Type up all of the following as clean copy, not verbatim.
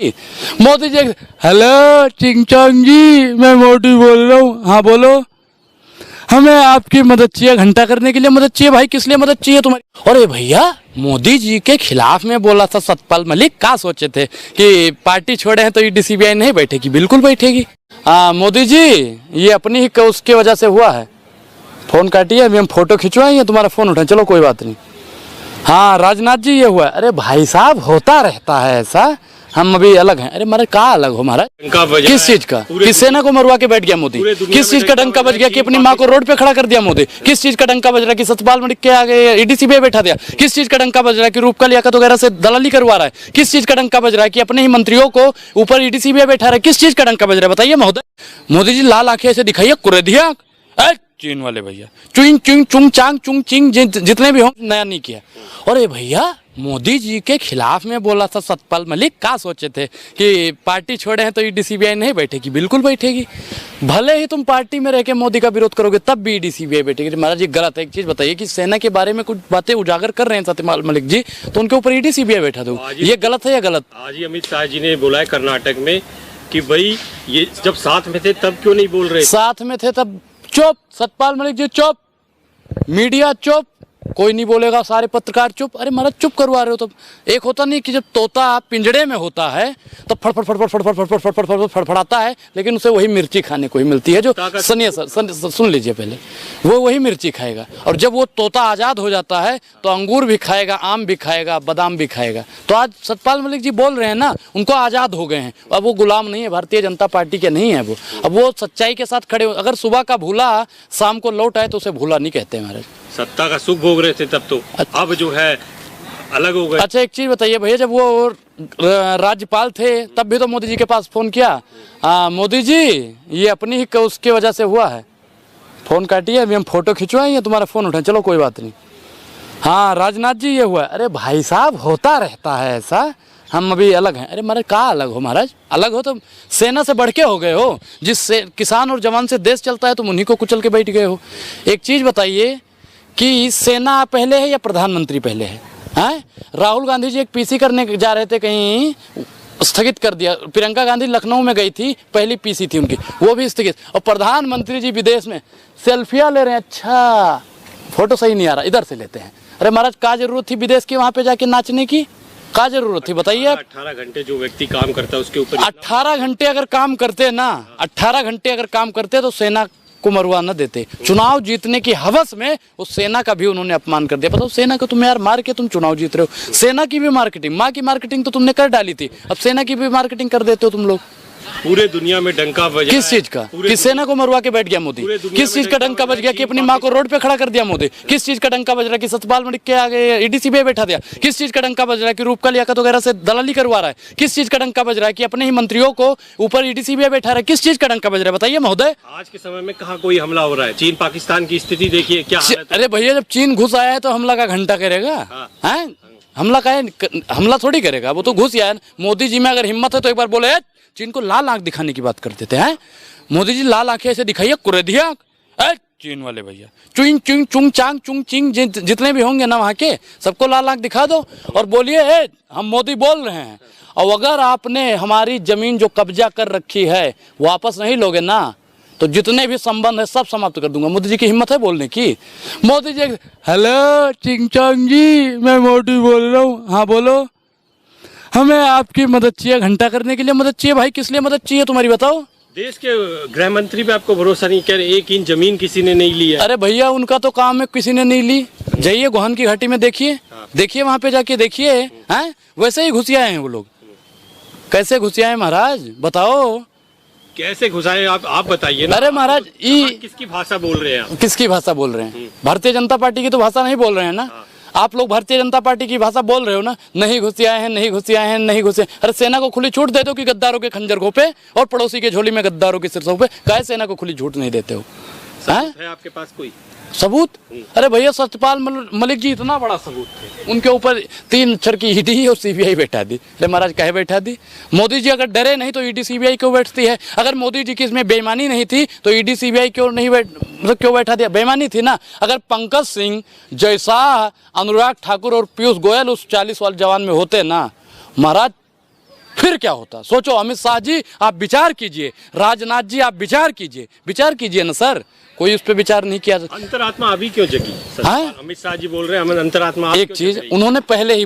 Modi ji, hello चिंगचोंग जी, मैं मोदी बोल रहा हूँ। हाँ बोलो। हमें आपकी मदद चाहिए, घंटा करने के लिए मदद चाहिए। भाई किस लिए मदद चाहिए तुम्हारी? अरे भैया, मोदी जी के खिलाफ में बोला था सतपाल मलिक, क्या सोचे थे कि पार्टी छोड़े हैं तो ईडी सीबीआई नहीं बैठेगी? बिल्कुल बैठेगी। हाँ मोदी जी, ये अपनी ही उसके वजह से हुआ है। फोन काटिए, अभी हम फोटो खिंचवाएंगे, तुम्हारा फोन उठाएं। चलो कोई बात नहीं। हाँ राजनाथ जी, ये हुआ। अरे भाई साहब, होता रहता है ऐसा, हम अभी अलग हैं। अरे महाराज कहाँ अलग हो महाराज? किस चीज का? किस सेना को मरवा के बैठ गया मोदी? किस चीज का डंका बज गया कि अपनी माँ को रोड पे खड़ा कर दिया मोदी? किस चीज का डंका बज रहा है कि सतपाल मलिक के आगे ईडी सीबीआई बैठा दिया? किस चीज का डंका बज रहा है कि रूपका लियाकत वगैरह से दलाली करवा रहा है? किस चीज का डंका बज रहा है कि अपने ही मंत्रियों को ऊपर ईडी सीबीआई बैठा रहा है? किस चीज का डंका बज रहा है बताइए महोदय? मोदी जी लाल आंखें ऐसे दिखाइए, कुरेदिया चीन वाले भैया, चुंग चुंग चुंग चांग चुंग चिंग जितने भी हो, नया नहीं किया। अरे भैया, मोदी जी के खिलाफ में बोला था सतपाल मलिक, क्या सोचे थे कि पार्टी छोड़े हैं तो ईडी सीबीआई नहीं बैठेगी? बिल्कुल बैठेगी। भले ही तुम पार्टी में रह के मोदी का विरोध करोगे तब भी ईडी सीबीआई बैठेगी। महाराज ये गलत है। एक चीज बताइए कि सेना के बारे में कुछ बातें उजागर कर रहे हैं सतपाल मलिक जी, तो उनके ऊपर ईडी सीबीआई बैठा दो, ये गलत है या गलत? आज ही अमित शाह जी ने बोला है कर्नाटक में कि भाई ये जब साथ में थे तब क्यों नहीं बोल रहे? साथ में थे तब चुप। सतपाल मलिक जी चुप, मीडिया चुप, कोई नहीं बोलेगा, सारे पत्रकार चुप। अरे महाराज चुप करवा रहे हो। तब एक होता नहीं कि जब तोता पिंजड़े में होता है तो फड़फड़ फड़फड़ फड़फड़ फड़फड़ फड़फड़ फड़फड़ फड़फड़ाता है, लेकिन उसे वही मिर्ची खाने को ही मिलती है। जो सुनिए सर, सुन लीजिए पहले, वो वही मिर्ची खाएगा। और जब वो तोता आज़ाद हो जाता है तो अंगूर भी खाएगा, आम भी खाएगा, बादाम भी खाएगा। तो आज सतपाल मलिक जी बोल रहे हैं ना, उनको आज़ाद हो गए हैं। अब वो गुलाम नहीं है, भारतीय जनता पार्टी के नहीं है वो। अब वो सच्चाई के साथ खड़े हो। अगर सुबह का भूला शाम को लौट आए तो उसे भूला नहीं कहते महाराज। सत्ता का सुख भोग रहे थे तब तो, अब जो है अलग हो गए। अच्छा एक चीज बताइए भैया, जब वो राज्यपाल थे तब भी तो मोदी जी के पास फोन किया। मोदी जी, ये अपनी ही उसके वजह से हुआ है। फोन काटिए, अभी हम फोटो खिंचवाएंगे, तुम्हारा फोन उठाएं। चलो कोई बात नहीं। हाँ राजनाथ जी, ये हुआ। अरे भाई साहब, होता रहता है ऐसा, हम अभी अलग हैं। अरे महाराज कहाँ अलग हो महाराज? अलग हो तो सेना से बढ़ के हो गए हो। जिससे किसान और जवान से देश चलता है तुम उन्हीं को कुचल के बैठ गए हो। एक चीज बताइए कि सेना पहले है या प्रधानमंत्री पहले है? हैं? राहुल गांधी जी एक पीसी करने जा रहे थे, कहीं स्थगित कर दिया। प्रियंका गांधी लखनऊ में गई थी, पहली पीसी थी उनकी, वो भी स्थगित। और प्रधानमंत्री जी विदेश में सेल्फियाँ ले रहे हैं। अच्छा फोटो सही नहीं आ रहा, इधर से लेते हैं। अरे महाराज क्या जरूरत थी विदेश की वहाँ पे जाके नाचने की? क्या जरूरत थी बताइए आप? 18 घंटे जो व्यक्ति काम करता है उसके ऊपर 18 घंटे अगर काम करते ना, 18 घंटे अगर काम करते तो सेना को मरवा न देते। चुनाव जीतने की हवस में उस सेना का भी उन्होंने अपमान कर दिया। बताओ, सेना को तुम यार मार के तुम चुनाव जीत रहे हो। सेना की भी मार्केटिंग, माँ की मार्केटिंग तो तुमने कर डाली थी, अब सेना की भी मार्केटिंग कर देते हो तुम लोग। पूरे दुनिया में डंका बजा। किस चीज का? किस सेना को मरवा के बैठ गया मोदी? किस चीज का डंका बज गया कि अपनी माँ को रोड पे खड़ा कर दिया मोदी? किस चीज का डंका बज रहा है कि सतपाल मलिक के आगे ईडी सीबीआई बैठा दिया? किस चीज का डंका बज रहा है कि रूपका लियाकत वगैरह से दलाली करवा रहा है? किस चीज का डंका बज रहा है कि अपने ही मंत्रियों को ऊपर ईडी सीबीआई बैठा रहा है? किस चीज का डंका बज रहा है बताइए महोदय? आज के समय में कहाँ कोई हमला हो रहा है? चीन पाकिस्तान की स्थिति देखिए क्या हालत है। अरे भैया, जब चीन घुस आया है तो हमला का घंटा करेगा? हैं? हमला का हमला थोड़ी करेगा, वो तो घुस आया। मोदी जी में अगर हिम्मत है तो एक बार बोले चीन को लाल आंख दिखाने की बात कर देते हैं। मोदी जी लाल आंखें ऐसे दिखाइए, कुरेदिया चीन वाले भैया, चुंग चुंग चुंग चांग चुंग चिंग जितने भी होंगे ना वहाँ के, सबको लाल आंख दिखा दो और बोलिए हम मोदी बोल रहे हैं। और अगर आपने हमारी जमीन जो कब्जा कर रखी है वापस नहीं लोगे ना, तो जितने भी संबंध है सब समाप्त कर दूंगा। मोदी जी की हिम्मत है बोलने की? मोदी जी, हेलो चिंगचोंग जी, मैं मोदी बोल रहा हूँ। हाँ बोलो। हमें आपकी मदद चाहिए, घंटा करने के लिए मदद चाहिए। भाई किस लिए मदद चाहिए तुम्हारी बताओ? देश के गृह मंत्री पे आपको भरोसा नहीं? क्या एक इंच जमीन किसी ने नहीं ली है? अरे भैया, उनका तो काम है, किसी ने नहीं ली। जाइए गोहन की घाटी में देखिए, देखिए वहाँ पे जाके देखिए, हैं वैसे ही घुसियाए हैं वो लोग। कैसे घुसियाए महाराज बताओ? कैसे घुसाए आप बताइए ना। अरे महाराज, किसकी भाषा बोल रहे हैं आप? किसकी भाषा बोल रहे हैं? भारतीय जनता पार्टी की तो भाषा नहीं बोल रहे हैं ना। आप लोग भारतीय जनता पार्टी की भाषा बोल रहे हो ना। नहीं घुसियाए हैं, नहीं घुसियाए हैं, नहीं घुसे। अरे सेना को खुली छूट दे दो कि गद्दारों के खंजर घोपे और पड़ोसी के झोली में गद्दारों के सिरसों पे। काहे सेना को खुली छूट नहीं देते हो? है आपके पास कोई सबूत? अरे भैया, सतपाल मलिक जी इतना बड़ा सबूत थे, उनके ऊपर 3 अक्षर की ईडी और सीबीआई बैठा दी। अरे महाराज कहे बैठा दी? मोदी जी अगर डरे नहीं तो ईडी सीबीआई क्यों बैठती है? अगर मोदी जी की इसमें बेईमानी नहीं थी तो ईडी सीबीआई क्यों नहीं मतलब क्यों बैठा दिया? बेईमानी थी ना। अगर पंकज सिंह, जयशाह, अनुराग ठाकुर और पीयूष गोयल उस 40 वाले जवान में होते ना महाराज, फिर क्या होता? सोचो अमित शाह जी आप विचार कीजिए, राजनाथ जी आप विचार कीजिए ना सर, कोई उस पर विचार नहीं किया। अंतरात्मा अभी क्यों जगी? हाँ? अमित शाह जी बोल रहे हैं हमें अंतरात्मा एक चीज उन्होंने पहले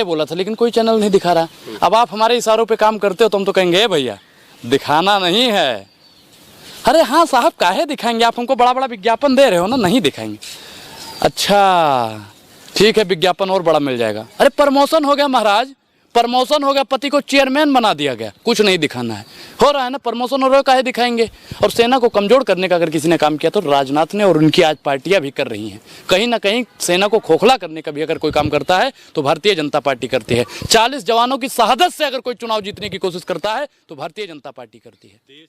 बोला था लेकिन कोई चैनल नहीं दिखा रहा। अब आप हमारे इशारों पे काम करते हो तो हम तो कहेंगे भैया दिखाना नहीं है। अरे हाँ साहब काहे दिखाएंगे, आप हमको बड़ा बड़ा विज्ञापन दे रहे हो ना, नहीं दिखाएंगे। अच्छा ठीक है विज्ञापन और बड़ा मिल जाएगा। अरे प्रमोशन हो गया महाराज, प्रमोशन हो गया, पति को चेयरमैन बना दिया गया, कुछ नहीं दिखाना है। हो रहा है ना, प्रमोशन हो रहा है, काहे दिखाएंगे। और सेना को कमजोर करने का अगर किसी ने काम किया तो राजनाथ ने, और उनकी आज पार्टियां भी कर रही हैं। कहीं ना कहीं सेना को खोखला करने का भी अगर कोई काम करता है तो भारतीय जनता पार्टी करती है। 40 जवानों की शहादत से अगर कोई चुनाव जीतने की कोशिश करता है तो भारतीय जनता पार्टी करती है।